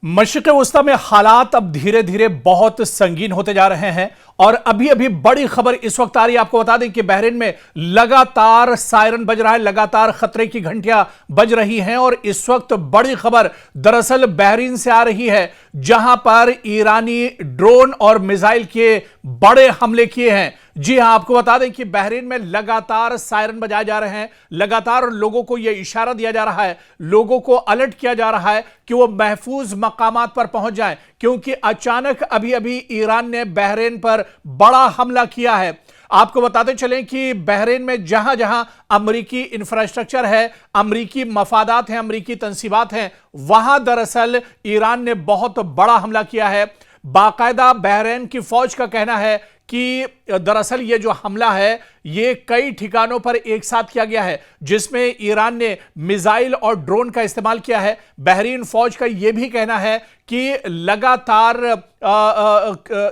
मशरिक़ वस्ता में हालात अब धीरे धीरे बहुत संगीन होते जा रहे हैं और अभी अभी बड़ी खबर इस वक्त आ रही है। आपको बता दें कि बहरीन में लगातार सायरन बज रहा है, लगातार खतरे की घंटियां बज रही हैं और इस वक्त बड़ी खबर दरअसल बहरीन से आ रही है, जहां पर ईरानी ड्रोन और मिसाइल के बड़े हमले किए हैं। जी हां, आपको बता दें कि बहरीन में लगातार सायरन बजाए जा रहे हैं, लगातार लोगों को यह इशारा दिया जा रहा है, लोगों को अलर्ट किया जा रहा है कि वो महफूज मकामात पर पहुंच जाएं, क्योंकि अचानक अभी अभी ईरान ने बहरीन पर बड़ा हमला किया है। आपको बताते चलें कि बहरीन में जहां जहां अमरीकी इंफ्रास्ट्रक्चर है, अमरीकी मफादात हैं, अमरीकी तंसीबात हैं, वहां दरअसल ईरान ने बहुत बड़ा हमला किया है। बाकायदा बहरीन की फौज का कहना है कि दरअसल ये जो हमला है ये कई ठिकानों पर एक साथ किया गया है, जिसमें ईरान ने मिसाइल और ड्रोन का इस्तेमाल किया है। बहरीन फौज का यह भी कहना है कि लगातार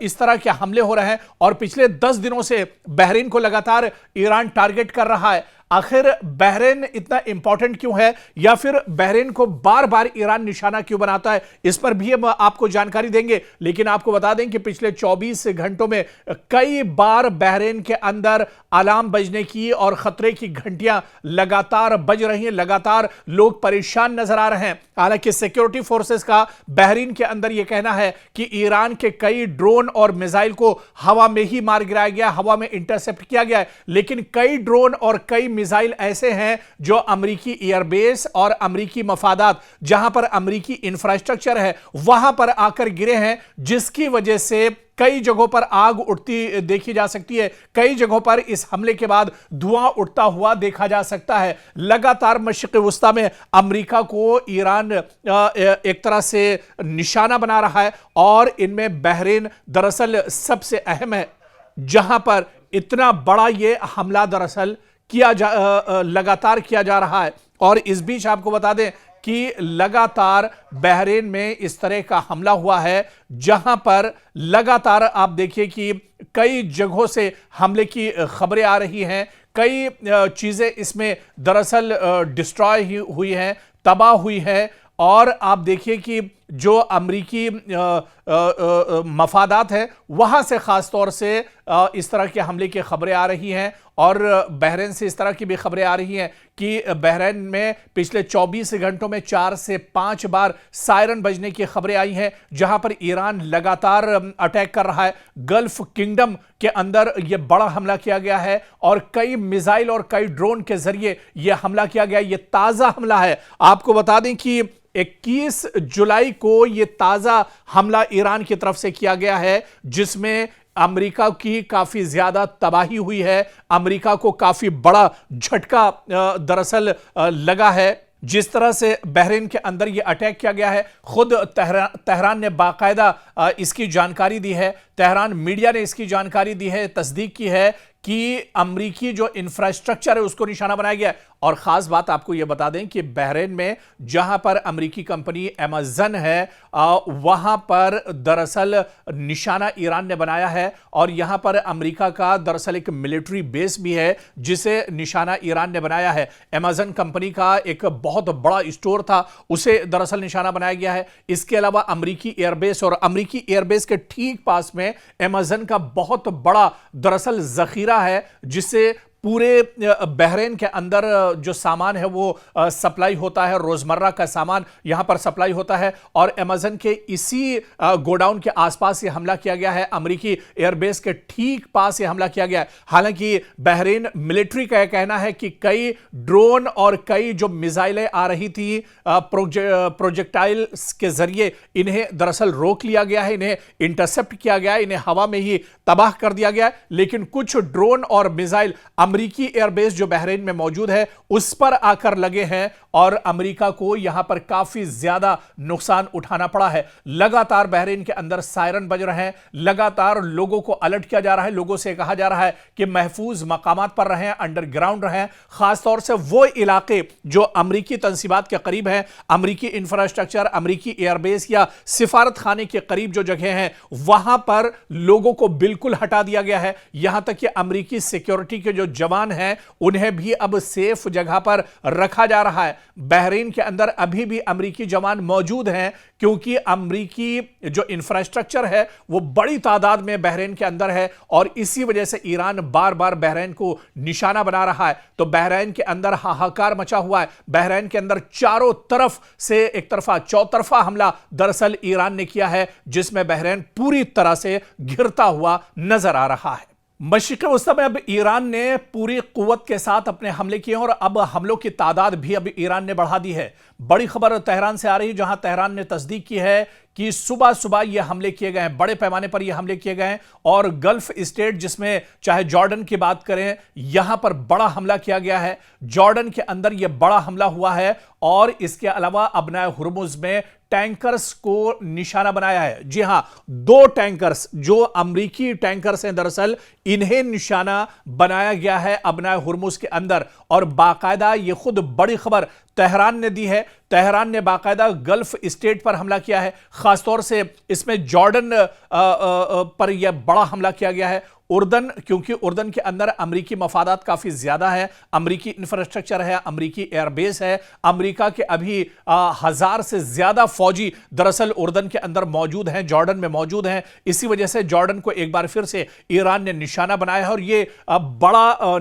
इस तरह के हमले हो रहे हैं और पिछले 10 दिनों से बहरीन को लगातार ईरान टारगेट कर रहा है। आखिर बहरीन इतना इंपॉर्टेंट क्यों है, या फिर बहरीन को बार बार ईरान निशाना क्यों बनाता है, इस पर भी हम आपको जानकारी देंगे। लेकिन आपको बता दें कि पिछले 24 घंटों में कई बार बहरीन के अंदर अलार्म बजने की और खतरे की घंटियां लगातार बज रही हैं, लगातार लोग परेशान नजर आ रहे हैं। हालांकि सिक्योरिटी फोर्सेस का बहरीन के अंदर यह कहना है कि ईरान के कई ड्रोन और मिसाइल को हवा में ही मार गिराया गया, हवा में इंटरसेप्ट किया गया है। लेकिन कई ड्रोन और कई मिसाइल ऐसे हैं जो अमरीकी एयरबेस और अमरीकी मफादात, जहां पर अमरीकी इंफ्रास्ट्रक्चर है, वहां पर आकर गिरे हैं, जिसकी वजह से कई जगहों पर आग उठती देखी जा सकती है। कई जगहों पर इस हमले के बाद धुआं उठता हुआ देखा जा सकता है। लगातार मशरिक़ वस्ता में अमेरिका को ईरान एक तरह से निशाना बना रहा है और इनमें बहरीन दरअसल सबसे अहम है, जहां पर इतना बड़ा ये हमला दरअसल लगातार किया जा रहा है। और इस बीच आपको बता दें कि लगातार बहरीन में इस तरह का हमला हुआ है, जहां पर लगातार आप देखिए कि कई जगहों से हमले की खबरें आ रही हैं। कई चीजें इसमें दरअसल डिस्ट्रॉय हुई हैं, तबाह हुई है। और आप देखिए कि जो अमरीकी मफादात हैं, वहां से खास तौर से इस तरह के हमले की खबरें आ रही हैं और बहरीन से इस तरह की भी खबरें आ रही हैं कि बहरीन में पिछले 24 घंटों में 4 से 5 बार सायरन बजने की खबरें आई हैं, जहां पर ईरान लगातार अटैक कर रहा है। गल्फ किंगडम के अंदर यह बड़ा हमला किया गया है और कई मिसाइल और कई ड्रोन के जरिए यह हमला किया गया। यह ताजा हमला है। आपको बता दें कि 21 जुलाई को यह ताजा हमला ईरान की तरफ से किया गया है, जिसमें अमेरिका की काफी ज्यादा तबाही हुई है। अमेरिका को काफी बड़ा झटका दरअसल लगा है। जिस तरह से बहरीन के अंदर यह अटैक किया गया है, खुद तेहरान ने बाकायदा इसकी जानकारी दी है। तेहरान मीडिया ने इसकी जानकारी दी है, तस्दीक की है कि अमरीकी जो इंफ्रास्ट्रक्चर है उसको निशाना बनाया गया है। और खास बात आपको यह बता दें कि बहरीन में जहां पर अमरीकी कंपनी अमेज़न है, वहां पर दरअसल निशाना ईरान ने बनाया है और यहां पर अमरीका का दरअसल एक मिलिट्री बेस भी है, जिसे निशाना ईरान ने बनाया है। अमेज़न कंपनी का एक बहुत बड़ा स्टोर था, उसे दरअसल निशाना बनाया गया है। इसके अलावा अमरीकी एयरबेस और अमरीकी एयरबेस के ठीक पास में अमेज़न का बहुत बड़ा दरअसल जखीरा है, जिससे पूरे बहरीन के अंदर जो सामान है वो सप्लाई होता है, रोजमर्रा का सामान यहां पर सप्लाई होता है। और अमेज़न के इसी गोडाउन के आसपास ये हमला किया गया है, अमेरिकी एयरबेस के ठीक पास ये हमला किया गया है। हालांकि बहरीन मिलिट्री का यह कहना है कि कई ड्रोन और कई जो मिसाइलें आ रही थी प्रोजेक्टाइल्स के जरिए, इन्हें दरअसल रोक लिया गया है, इन्हें इंटरसेप्ट किया गया है, इन्हें हवा में ही तबाह कर दिया गया है। लेकिन कुछ ड्रोन और मिसाइल अमरीकी एयरबेस जो बहरीन में मौजूद है उस पर आकर लगे हैं और अमेरिका को यहां पर काफी ज्यादा नुकसान उठाना पड़ा है। लगातार बहरीन के अंदर सायरन बज रहे हैं, लगातार लोगों को अलर्ट किया जा रहा है, लोगों से कहा जा रहा है कि महफूज मकामात पर रहें, अंडरग्राउंड रहें। खासतौर से वो इलाके जो अमरीकी तंसीबात के करीब हैं, अमरीकी इंफ्रास्ट्रक्चर, अमरीकी एयरबेस या सिफारत खाने के करीब जो जगह हैं, वहां पर लोगों को बिल्कुल हटा दिया गया है। यहां तक कि अमरीकी सिक्योरिटी के जो जवान हैं उन्हें भी अब सेफ जगह पर रखा जा रहा है। बहरीन के अंदर अभी भी अमेरिकी जवान मौजूद हैं क्योंकि अमेरिकी जो इंफ्रास्ट्रक्चर है वो बड़ी तादाद में बहरीन के अंदर है और इसी वजह से ईरान बार बार बहरीन को निशाना बना रहा है। तो बहरीन के अंदर हाहाकार मचा हुआ है। बहरीन के अंदर चारों तरफ से एक तरफा चौतरफा हमला दरअसल ईरान ने किया है, जिसमें बहरीन पूरी तरह से घिरता हुआ नजर आ रहा है। मशरिक़ वस्ता में अब ईरान ने पूरी कुव्वत के साथ अपने हमले किए और अब हमलों की तादाद भी अब ईरान ने बढ़ा दी है। बड़ी खबर तेहरान से आ रही है, जहां तेहरान ने तस्दीक की है कि सुबह सुबह ये हमले किए गए हैं, बड़े पैमाने पर ये हमले किए गए हैं और गल्फ स्टेट जिसमें चाहे जॉर्डन की बात करें, यहां पर बड़ा हमला किया गया है। जॉर्डन के अंदर यह बड़ा हमला हुआ है और इसके अलावा अबनाए हुर्मुज में टैंकर्स को निशाना बनाया है। जी हां, 2 टैंकर्स जो अमेरिकी टैंकर्स हैं दरअसल इन्हें निशाना बनाया गया है अबनाए हुर्मुज के अंदर। और बाकायदा ये खुद बड़ी खबर तेहरान ने दी है। तेहरान ने बाकायदा गल्फ स्टेट पर हमला किया है, खासतौर से इसमें जॉर्डन पर यह बड़ा हमला किया गया है। उर्दन, क्योंकि उर्दन के अंदर अमेरिकी मफादात काफी ज्यादा है, अमेरिकी इंफ्रास्ट्रक्चर है, अमेरिकी एयरबेस है। अमेरिका के अभी 1000 से ज्यादा फौजी दरअसल उर्दन के अंदर मौजूद हैं, जॉर्डन में मौजूद हैं। इसी वजह से जॉर्डन को एक बार फिर से ईरान ने निशाना बनाया है और यह बड़ा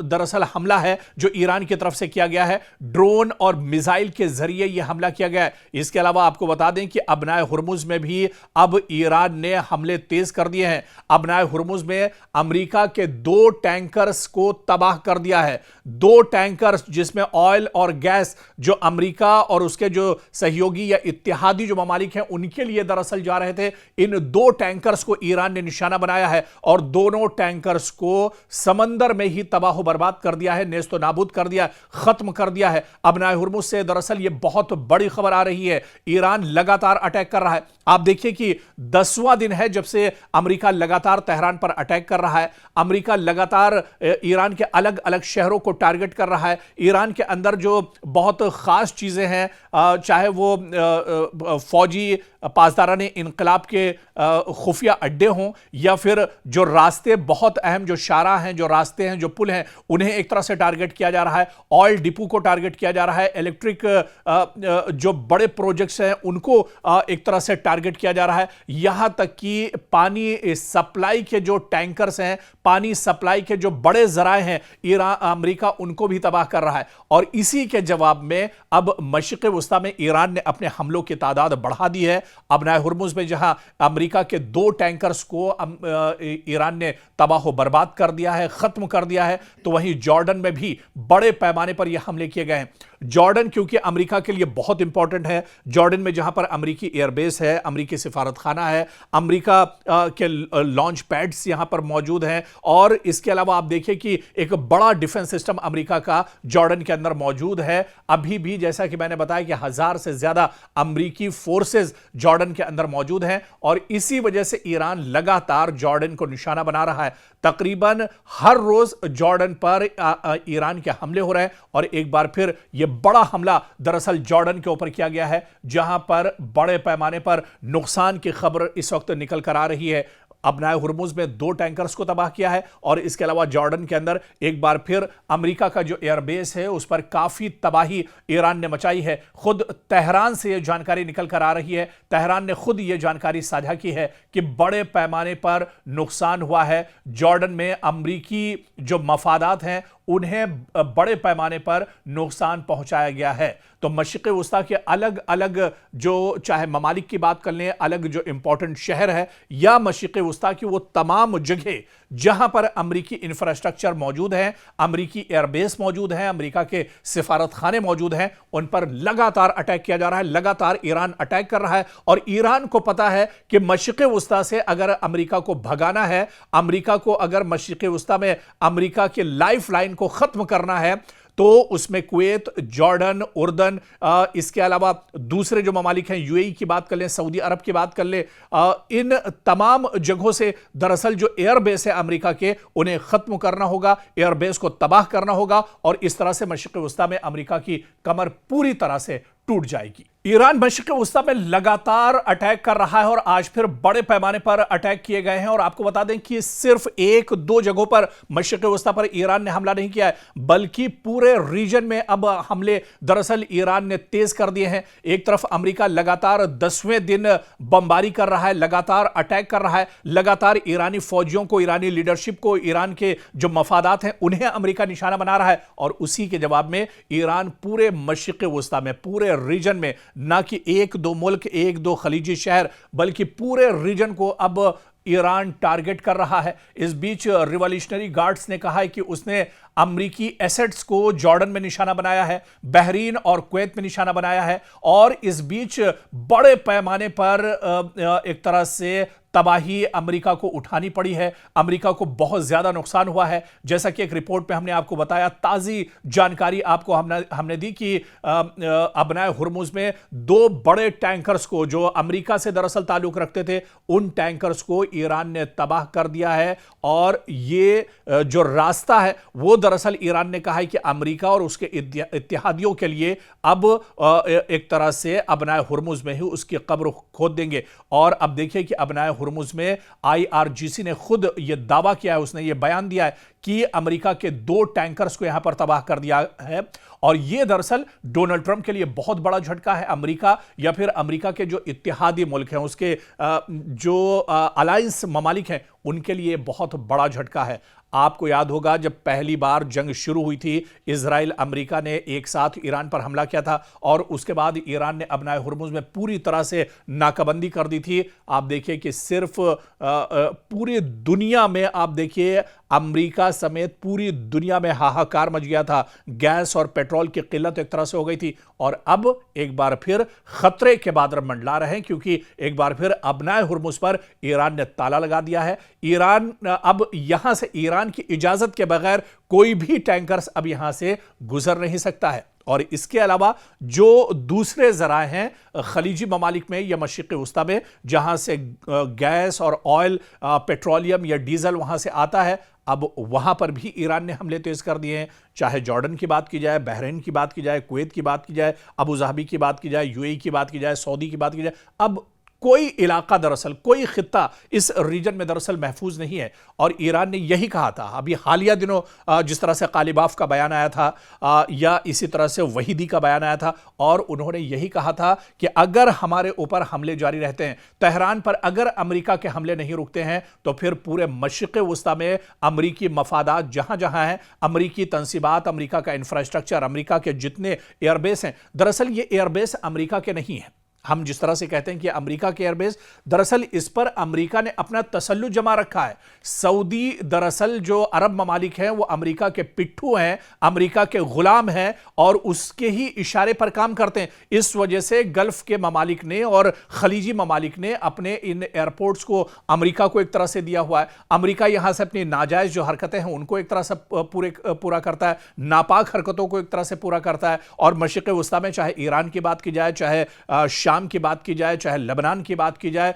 दरअसल हमला है जो ईरान की तरफ से किया गया है। ड्रोन और मिसाइल के जरिए यह हमला किया गया है। इसके अलावा आपको बता दें कि अबनाए हुर्मुज में भी अब ईरान ने हमले तेज कर दिए हैं। अबनाए हुर्मुज में अमेरिका के 2 टैंकर्स को तबाह कर दिया है। 2 टैंकर्स जिसमें ऑयल और गैस जो अमेरिका और उसके जो सहयोगी या इत्तेहादी जो ममालिक हैं उनके लिए दरअसल जा रहे थे, इन 2 टैंकर्स को ईरान ने निशाना बनाया है और दोनों टैंकर्स को समंदर में ही तबाह बर्बाद कर दिया है, नेस्तो नाबूद कर दिया, खत्म कर दिया है। अबनाए हुर्मुज से दरअसल यह बहुत बड़ी खबर आ रही है। ईरान लगातार अटैक कर रहा है। आप देखिए कि 10वां दिन है जब से अमेरिका लगातार तेहरान पर अटैक कर रहा है। अमेरिका लगातार ईरान के अलग अलग शहरों को टारगेट कर रहा है। ईरान के अंदर जो बहुत खास चीजें हैं, चाहे वो फौजी पासदारान इनकलाब के खुफिया अड्डे हों या फिर जो रास्ते बहुत अहम जो शारा हैं, जो रास्ते हैं, जो पुल हैं, उन्हें एक तरह से टारगेट किया जा रहा है। ऑयल डिपो को टारगेट किया जा रहा है। इलेक्ट्रिक जो बड़े प्रोजेक्ट्स हैं उनको एक तरह से टारगेट किया जा रहा है। यहां तक कि पानी सप्लाई के जो टैंकर्स हैं, पानी सप्लाई के जो बड़े जराए हैं, अमेरिका उनको भी तबाह कर रहा है। और इसी के जवाब में अब मशरिक़ वस्ता में ईरान ने अपने हमलों की तादाद बढ़ा दी है। अबनाए हुर्मुज में जहां अमेरिका के 2 टैंकर्स को ईरान ने तबाह बर्बाद कर दिया है, खत्म कर दिया है, तो वहीं जॉर्डन में भी बड़े पैमाने पर यह हमले किए गए हैं। जॉर्डन क्योंकि अमेरिका के लिए बहुत इंपॉर्टेंट है। जॉर्डन में जहां पर अमेरिकी एयरबेस है, अमेरिकी सिफारतखाना है, अमेरिका के लॉन्च पैड्स यहां पर मौजूद हैं और इसके अलावा आप देखिए कि एक बड़ा डिफेंस सिस्टम अमेरिका का जॉर्डन के अंदर मौजूद है। अभी भी जैसा कि मैंने बताया कि 1000 से ज्यादा अमेरिकी फोर्सेस जॉर्डन के अंदर मौजूद हैं और इसी वजह से ईरान लगातार जॉर्डन को निशाना बना रहा है। तकरीबन हर रोज जॉर्डन पर ईरान के हमले हो रहे हैं और एक बार फिर यह बड़ा हमला दरअसल जॉर्डन के ऊपर किया गया है, जहां पर बड़े पैमाने पर नुकसान की खबर इस वक्त निकल कर आ रही है। अबनाए हुर्मुज में 2 टैंकर्स को तबाह किया है और इसके अलावा जॉर्डन के अंदर एक बार फिर अमेरिका का जो एयरबेस है उस पर काफी तबाही ईरान ने मचाई है। खुद तेहरान से यह जानकारी निकल कर आ रही है। तेहरान ने खुद यह जानकारी साझा की है कि बड़े पैमाने पर नुकसान हुआ है। जॉर्डन में अमेरिकी जो मफादात हैं उन्हें बड़े पैमाने पर नुकसान पहुंचाया गया है। तो मशरिक़ वस्ता के अलग अलग जो चाहे ममालिक की बात कर लें, अलग जो इंपॉर्टेंट शहर है या मशरिक़ वस्ता की वो तमाम जगह जहां पर अमेरिकी इंफ्रास्ट्रक्चर मौजूद है, अमेरिकी एयरबेस मौजूद है, अमेरिका के सिफारतखाने मौजूद हैं, उन पर लगातार अटैक किया जा रहा है। लगातार ईरान अटैक कर रहा है और ईरान को पता है कि मशरिक़ वस्ता से अगर अमेरिका को भगाना है, अमेरिका को अगर मशरिक़ वस्ता में अमेरिका के लाइफ लाइन को खत्म करना है, तो उसमें कुवैत, जॉर्डन, उर्दन, इसके अलावा दूसरे जो ममालिक हैं, यूएई की बात कर लें, सऊदी अरब की बात कर लें, इन तमाम जगहों से दरअसल जो एयरबेस है अमेरिका के, उन्हें खत्म करना होगा, एयरबेस को तबाह करना होगा और इस तरह से मशरिक़ वस्ता में अमेरिका की कमर पूरी तरह से टूट जाएगी। ईरान मशरिक़ वस्ता में लगातार अटैक कर रहा है और आज फिर बड़े पैमाने पर अटैक किए गए हैं। और आपको बता दें कि सिर्फ एक दो जगहों पर मशरिक़ वस्ता पर ईरान ने हमला नहीं किया है, बल्कि पूरे रीजन में अब हमले दरअसल ईरान ने तेज कर दिए हैं। एक तरफ अमेरिका लगातार 10वें दिन बमबारी कर रहा है, लगातार अटैक कर रहा है, लगातार ईरानी फौजियों को, ईरानी लीडरशिप को, ईरान के जो मफादात हैं उन्हें अमेरिका निशाना बना रहा है। और उसी के जवाब में ईरान पूरे मशरिक़ वस्ता में, पूरे रीजन में, ना कि एक दो मुल्क, एक दो खलीजी शहर, बल्कि पूरे रीजन को अब ईरान टारगेट कर रहा है। इस बीच रिवॉल्यूशनरी गार्ड्स ने कहा है कि उसने अमरीकी एसेट्स को जॉर्डन में निशाना बनाया है, बहरीन और कुवैत में निशाना बनाया है। और इस बीच बड़े पैमाने पर एक तरह से तबाही अमेरिका को उठानी पड़ी है। अमेरिका को बहुत ज्यादा नुकसान हुआ है। जैसा कि एक रिपोर्ट में हमने आपको बताया, ताजी जानकारी आपको हमने दी कि अबनाए हुर्मुज में दो बड़े टैंकर्स को, जो अमेरिका से दरअसल ताल्लुक रखते थे, उन टैंकर्स को ईरान ने तबाह कर दिया है। और ये जो रास्ता है वो दरअसल ईरान ने कहा है कि अमेरिका और उसके इत्तेहादियों के लिए अब एक तरह से अबनाए हुर्मुज में ही उसकी कब्र खोद देंगे। और अब देखिए कि अबनाए हुर्मुज में आईआरजीसी ने खुद यह दावा किया है, उसने यह बयान दिया है कि अमेरिका के दो टैंकर्स को यहां पर तबाह कर दिया है। और यह दरअसल डोनाल्ड ट्रंप के लिए बहुत बड़ा झटका है। अमेरिका या फिर अमेरिका के जो इत्तेहादी मुल्क हैं, उसके जो अलायंस ममालिक हैं, उनके लिए बहुत बड़ा झटका है। आपको याद होगा जब पहली बार जंग शुरू हुई थी, इजराइल अमेरिका ने एक साथ ईरान पर हमला किया था और उसके बाद ईरान ने अबनाए हुर्मुज में पूरी तरह से नाकाबंदी कर दी थी। आप देखिए कि सिर्फ पूरी दुनिया में, आप देखिए अमेरिका समेत पूरी दुनिया में हाहाकार मच गया था। गैस और पेट्रोल की किल्लत एक तरह से हो गई थी। और अब एक बार फिर खतरे के बादल मंडला रहे हैं, क्योंकि एक बार फिर अबनाए हुर्मुज पर ईरान ने ताला लगा दिया है। ईरान अब यहां से, ईरान की इजाजत के बगैर कोई भी टैंकर्स अब यहां से गुजर नहीं सकता है। और इसके अलावा जो दूसरे जराए हैं खलीजी ममालिक में या मशरिक़ वस्ता में, जहां से गैस और ऑयल, पेट्रोलियम या डीजल वहां से आता है, अब वहां पर भी ईरान ने हमले तेज कर दिए हैं। चाहे जॉर्डन की बात की जाए, बहरीन की बात की जाए, कुवैत की बात की जाए, अबू धाबी की बात की जाए, यूएई की बात की जाए, सऊदी की बात की जाए, अब कोई इलाका दरअसल, कोई खित्ता इस रीजन में दरअसल महफूज नहीं है। और ईरान ने यही कहा था अभी हालिया दिनों, जिस तरह से कालिबाफ का बयान आया था या इसी तरह से वहीदी का बयान आया था, और उन्होंने यही कहा था कि अगर हमारे ऊपर हमले जारी रहते हैं, तेहरान पर अगर अमेरिका के हमले नहीं रुकते हैं, तो फिर पूरे मशरिक़ वस्ता में अमरीकी मफादात जहां जहां हैं, अमरीकी तंसीबात, अमरीका का इंफ्रास्ट्रक्चर, अमरीका के जितने एयरबेस हैं, दरअसल ये एयरबेस अमरीका के नहीं हैं। हम जिस तरह से कहते हैं कि अमेरिका के एयरबेस, दरअसल इस पर अमेरिका ने अपना तसल्लुत जमा रखा है। सऊदी दरअसल जो अरब ममालिक हैं वो अमेरिका के पिट्ठू हैं, अमेरिका के गुलाम हैं और उसके ही इशारे पर काम करते हैं। इस वजह से गल्फ के ममालिक ने और खलीजी ममालिक ने अपने इन एयरपोर्ट्स को अमेरिका को एक तरह से दिया हुआ है। अमेरिका यहां से अपनी नाजायज जो हरकतें हैं उनको एक तरह से पूरा करता है, नापाक हरकतों को एक तरह से पूरा करता है। और मशरिक़ वस्ता में चाहे ईरान की बात की जाए, चाहे की बात की जाए, चाहे लेबनान की बात की जाए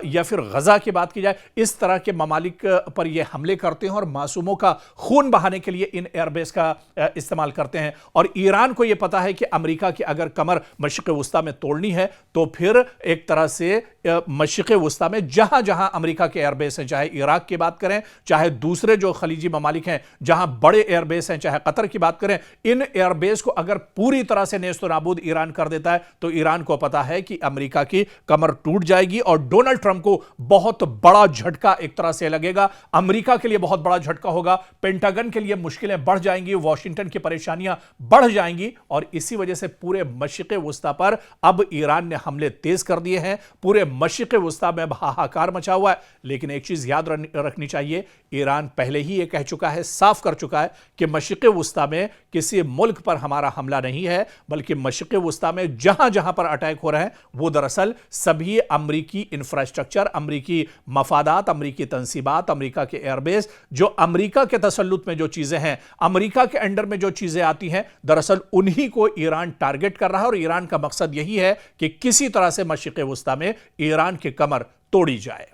या फिर गजा की बात की जाए, इस तरह के ममालिक पर ये हमले करते हैं और मासूमों का खून बहाने के लिए इन एयरबेस का इस्तेमाल करते हैं। और ईरान को यह पता है कि अमेरिका की अगर कमर मशरिक़ वस्ता में तोड़नी है, तो फिर एक तरह से मशरिक़ वस्ता में जहां जहां अमेरिका के एयरबेस हैं, चाहे इराक की बात करें, चाहे दूसरे जो खलीजी ममालिक हैं जहां बड़े एयरबेस हैं, चाहे कतर की बात करें, इन एयरबेस को अगर पूरी तरह से नेस्तो नाबूद ईरान कर देता है, तो ईरान को पता है कि अमेरिका की कमर टूट जाएगी और डोनाल्ड ट्रंप को बहुत बड़ा झटका एक तरह से लगेगा। अमेरिका के लिए बहुत बड़ा झटका होगा, पेंटागन के लिए मुश्किलें बढ़ जाएंगी, वॉशिंगटन की परेशानियां बढ़ जाएंगी। और इसी वजह से पूरे मशरिक़ वस्ता पर अब ईरान ने हमले तेज कर दिए हैं। पूरे मशरिक़ वस्ता में हाहाकार मचा हुआ है। लेकिन एक चीज याद रखनी चाहिए, ईरान पहले ही यह कह चुका है, साफ कर चुका है कि मशरिक़ वस्ता में किसी मुल्क पर हमारा हमला नहीं है, बल्कि मशरिक़ वस्ता में जहां जहां पर अटैक हो रहे हैं वो दरअसल सभी अमरीकी इंफ्रास्ट्रक्चर, अमरीकी मफादात, अमरीकी तंसीबात, अमरीका के एयरबेस, जो अमरीका के तसल्लुत में जो चीजें हैं, अमरीका के अंडर में जो चीजें आती हैं, दरअसल उन्हीं को ईरान टारगेट कर रहा है। और ईरान का मकसद यही है कि किसी तरह से मशरिक़ वस्ता में ईरान की कमर तोड़ी जाए।